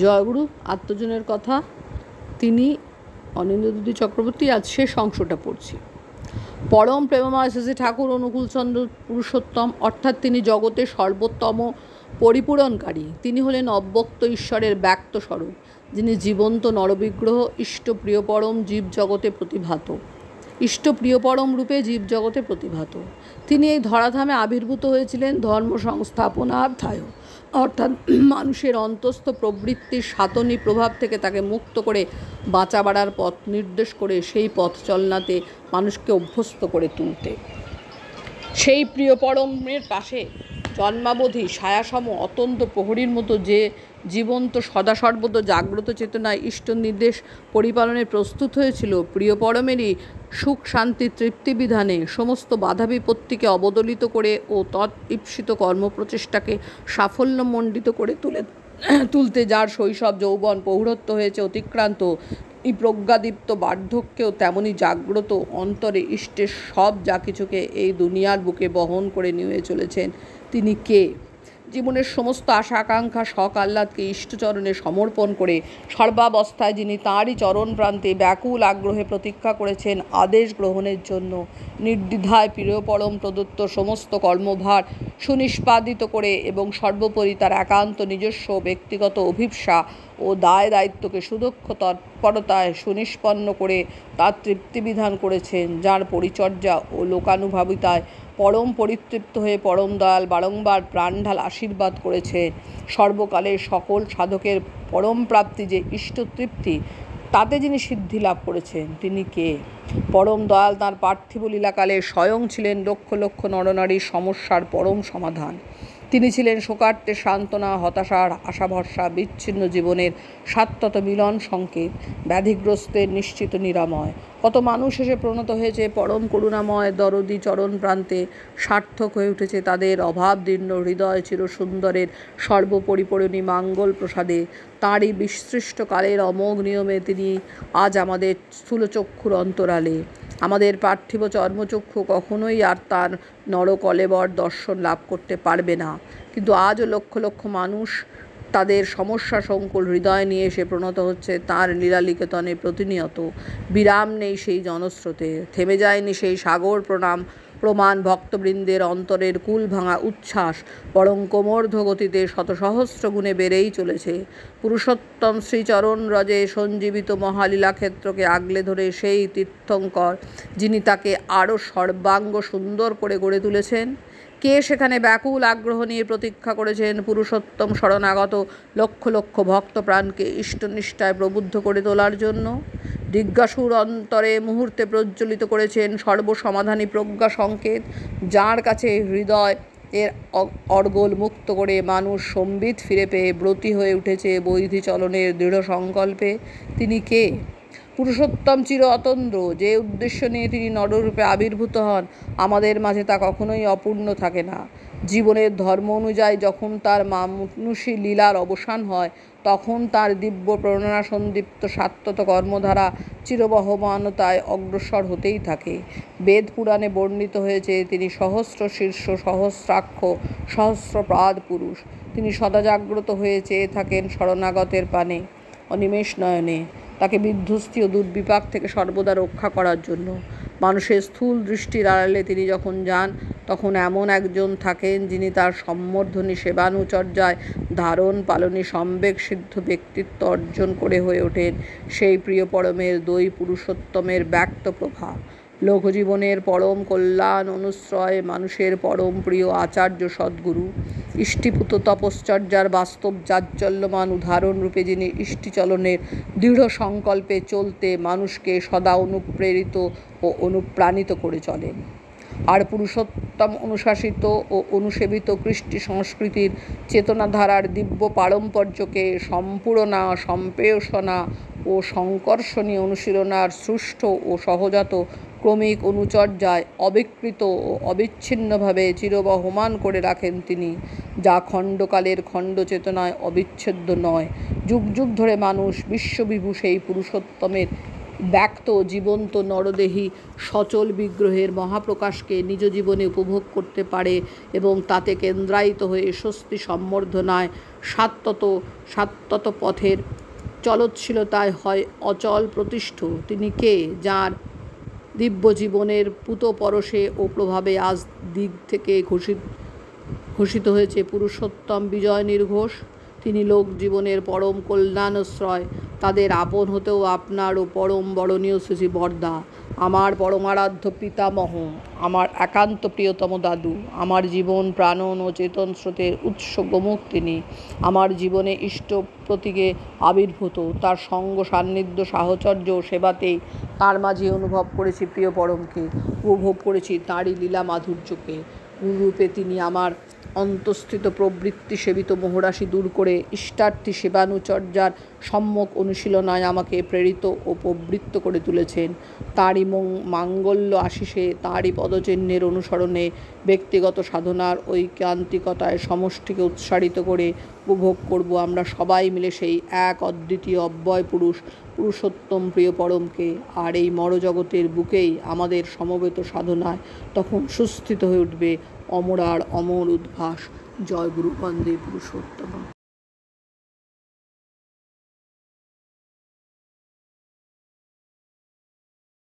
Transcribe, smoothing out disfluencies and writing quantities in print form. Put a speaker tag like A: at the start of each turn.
A: জয়গুরু আত্মজনের কথা। তিনি অনিন্দ্যদ্যুতি চক্রবর্তী। আজ শেষ অংশটা পড়ছি। পরম প্রেমময় শ্রী ঠাকুর অনুকূলচন্দ্র পুরুষোত্তম, অর্থাৎ তিনি জগতের সর্বোত্তম পরিপূরণকারী। তিনি হলেন অব্যক্ত ঈশ্বরের ব্যক্ত স্বরূপ, যিনি জীবন্ত নরবিগ্রহ, ইষ্টপ্রিয়পরম জীবজগতে প্রতিভাত। ইষ্টপ্রিয়পরম রূপে জীবজগতে প্রতিভাত তিনি এই ধরাধামে আবির্ভূত হয়েছিলেন ধর্ম সংস্থাপনার্থায়, অর্থাৎ মানুষের অন্তস্থ প্রবৃত্তির সাতনী প্রভাব থেকে তাকে মুক্ত করে বাঁচা বাড়ার পথ নির্দেশ করে সেই পথ চলনাতে মানুষকে অভ্যস্ত করে তুলতে। সেই প্রিয় পরমের পাশে জন্মাবধি ছায়াসম অত্যন্ত প্রহরীর মতো যে জীবন্ত সদা সর্বদা জাগ্রত চেতনায় ইষ্ট নির্দেশ পরিপালনে প্রস্তুত হয়েছিল, প্রিয় পরমেরই সুখ শান্তি তৃপ্তি বিধানে সমস্ত বাধা বিপত্তিকে অবদলিত করে ও তৎ-ঈপ্সিত কর্মপ্রচেষ্টাকে সাফল্যমণ্ডিত করে তুলতে যার শৈশব যৌবন প্রৌঢ়ত্ব হয়েছে অতিক্রান্ত, এই প্রজ্ঞাদীপ্ত বার্ধক্যেও তেমনি জাগ্রত অন্তরে ইষ্টের সব যা কিছুকে এই দুনিয়ার বুকে বহন করে নিয়ে চলেছেন। তিনি কে? জীবনের সমস্ত আশা আকাঙ্ক্ষা শখ আহ্লাদকে ইষ্টচরণে সমর্পণ করে সর্বাবস্থায় যিনি তাঁরই চরণ প্রান্তে ব্যাকুল আগ্রহে প্রতীক্ষা করেছেন আদেশ গ্রহণের জন্য, নির্দ্বিধায় প্রিয়পরম প্রদত্ত সমস্ত কর্মভার সুনিষ্পাদিত করে এবং সর্বোপরি তার একান্ত নিজস্ব ব্যক্তিগত অভিপ্সা ও দায় দায়িত্বকে সুদক্ষ তৎপরতায় সুনিষ্পন্ন করে তার তৃপ্তিবিধান করেছেন, যার পরিচর্যা ও লোকানুভাবিতায় পরম পরিতৃপ্ত হয়ে পরম দয়াল বারংবার প্রাণঢাল আশীর্বাদ করেছে। সর্বকালের সকল সাধকের পরম প্রাপ্তি যে ইষ্টতৃপ্তি, তাতে যিনি সিদ্ধি লাভ করেছেন, তিনি কে? পরম দয়াল তাঁর পার্থিব লীলাকালে স্বয়ং ছিলেন লক্ষ লক্ষ নরনারীর সমস্যার পরম সমাধান। তিনি ছিলেন শোকার্তের সান্ত্বনা, হতাশার আশা ভরসা, বিচ্ছিন্ন জীবনের সাত্তত মিলন সংকেত, ব্যাধিগ্রস্তের নিশ্চিত নিরাময়। কত মানুষ এসে প্রণত হয়েছে পরম করুণাময় দরদি চরণ প্রান্তে, সার্থক হয়ে উঠেছে তাদের অভাবদীর্ণ হৃদয় চিরসুন্দরের সর্বপরিপূরণী মাঙ্গল প্রসাদে। তাঁরই বিসৃষ্ট কালের অমোঘ নিয়মে তিনি আজ আমাদের স্থূলচক্ষুর অন্তরালে। আমাদের পার্থিব চর্মচক্ষু কখনোই আর তার নরকলেবর দর্শন লাভ করতে পারবে না, কিন্তু আজও লক্ষ লক্ষ মানুষ তাদের সমস্যা সংকুল হৃদয় নিয়ে এসে প্রণত হচ্ছে তাঁর লীলালিকেতনে প্রতিনিয়ত। বিরাম নেই সেই জনস্রোতে, থেমে যায়নি সেই সাগর প্রমাণ ভক্তবৃন্দের অন্তরের কুল ভাঙা উচ্ছ্বাস, বরং কোমর্ধ গতিতে শতসহস্র গুণে বেড়েই চলেছে। পুরুষোত্তম শ্রীচরণ রজে সঞ্জীবিত মহালীলাক্ষেত্রকে আগলে ধরে সেই তীর্থঙ্কর, যিনি তাকে আরও সর্বাঙ্গ সুন্দর করে গড়ে তুলেছেন। কে সেখানে ব্যাকুল আগ্রহ নিয়ে প্রতীক্ষা করেছেন পুরুষোত্তম শরণাগত লক্ষ লক্ষ ভক্তপ্রাণকে ইষ্টনিষ্ঠায় প্রবুদ্ধ করে তোলার জন্য? জিজ্ঞাসুর অন্তরে মুহূর্তে প্রজ্বলিত করেছেন সর্বসমাধানী প্রজ্ঞা সংকেত, যার কাছে হৃদয় এর অর্গল মুক্ত করে মানুষ সম্বিত ফিরে পেয়ে ব্রতী হয়ে উঠেছে বৈধি চলনের দৃঢ় সংকল্পে। তিনি কে? পুরুষোত্তম চির অতন্দ্র। যে উদ্দেশ্য নিয়ে তিনি নররূপে আবির্ভূত হন, আমাদের মাঝে তা কখনোই অপূর্ণ থাকে না। জীবনের ধর্ম অনুযায়ী যখন তার মানুষী লীলার অবসান হয়, তখন তার দিব্য প্রেরণা সন্দীপ্ত সাত্তত কর্মধারা চিরবহমানতায় অগ্রসর হতেই থাকে। বেদ পুরাণে বর্ণিত হয়েছে তিনি সহস্র শীর্ষ, সহস্রাক্ষ, সহস্রপাদ পুরুষ। তিনি সদা জাগ্রত হয়ে চেয়ে থাকেন শরণাগতের পানে, অনিমেষ নয়নে, তাকে বিধ্বস্তি ও দুর্বিপাক থেকে সর্বদা রক্ষা করার জন্য। মানুষের স্থূল দৃষ্টির আড়ালে তিনি যখন যান, তখন এমন একজন থাকেন যিনি তার সম্বর্ধনী সেবানুচর্যায় ধারণ পালনী সম্বেগ সিদ্ধ ব্যক্তিত্ব অর্জন করে হয়ে ওঠেন সেই প্রিয় পরমের দৈ পুরুষোত্তমের ব্যক্ত প্রভা। লোকজীবনের পরম কল্যাণ অনুশ্রয়, মানুষের পরম প্রিয় আচার্য সদ্গুরু, ইষ্টিপুত তপশ্চর্যার বাস্তব জাজ্জল্যমান উদাহরণরূপে যিনি ইষ্টিচলনের দৃঢ় সংকল্পে চলতে মানুষকে সদা অনুপ্রেরিত ও অনুপ্রাণিত করে চলেন। আর পুরুষোত্তম অনুশাসিত ও অনুসেবিত কৃষ্টি সংস্কৃতির চেতনাধারার দিব্য পারম্পর্যকে সম্পূর্ণা, সম্প্রেষণা ও সংকর্ষণী অনুশীলনার সুষ্ঠ ও সহজাত ক্রমিক অনুচর্যায় অবিকৃত ও অবিচ্ছিন্নভাবে চিরবহমান করে রাখেন তিনি, যা খণ্ডকালের খণ্ড চেতনায় অবিচ্ছেদ্য নয়। যুগ যুগ ধরে মানুষ বিশ্ববিভূ সেই পুরুষোত্তমের ব্যক্ত জীবন্ত নরদেহী সচল বিগ্রহের মহাপ্রকাশকে নিজ জীবনে উপভোগ করতে পারে এবং তাতে কেন্দ্রায়িত হয়ে স্বস্তি সম্বর্ধনায় সাত্তত পথের চলৎশীলতায় হয় অচল প্রতিষ্ঠ। তিনি কে, যাঁর দিব্য জীবনের পূত পরশে ও প্রভাবে আজ দিক থেকে ঘোষিত হয়েছে পুরুষোত্তম বিজয় নির্ঘোষ। তিনি লোক জীবনের পরম কল্যাণাশ্রয়। তাদের আপন হতেও আপনার ও পরম বরণীয় শ্রী বরদা, আমার পরমারাধ্য পিতামহ, আমার একান্ত প্রিয়তম দাদু, আমার জীবন প্রাণন ও চেতন স্রোতের উৎস গোমুখ তিনি। আমার জীবনে ইষ্ট প্রতীকে আবির্ভূত। তার সঙ্গ, সান্নিধ্য, সাহচর্য ও সেবাতেই তার মাঝে অনুভব করেছি প্রিয় পরমকে, উপভোগ করেছি তাঁরই লীলা মাধুর্যকে। গুরুরূপে তিনি আমার অন্তঃস্থিত প্রবৃত্তি সেবিত মোহরাশি দূর করে ইষ্টার্থী সেবানুচর্যার সম্যক অনুশীলনায় আমাকে প্রেরিত ও প্রবৃত্ত করে তুলেছেন। তাঁরই মাঙ্গল্য আশিসে, তাঁরই পদচিহ্নের অনুসরণে ব্যক্তিগত সাধনার ঐকান্তিকতায় সমষ্টিকে উৎসারিত করে উপভোগ করব আমরা সবাই মিলে সেই এক অদ্বিতীয় অব্যয় পুরুষোত্তম প্রিয় পরমকে। আর এই মরজগতের বুকেই আমাদের সমবেত সাধনায় তখন সুস্থিত হয়ে উঠবে অমরার অমর উদ্ভাস। জয় গুরু, বন্দে পুরুষোত্তম।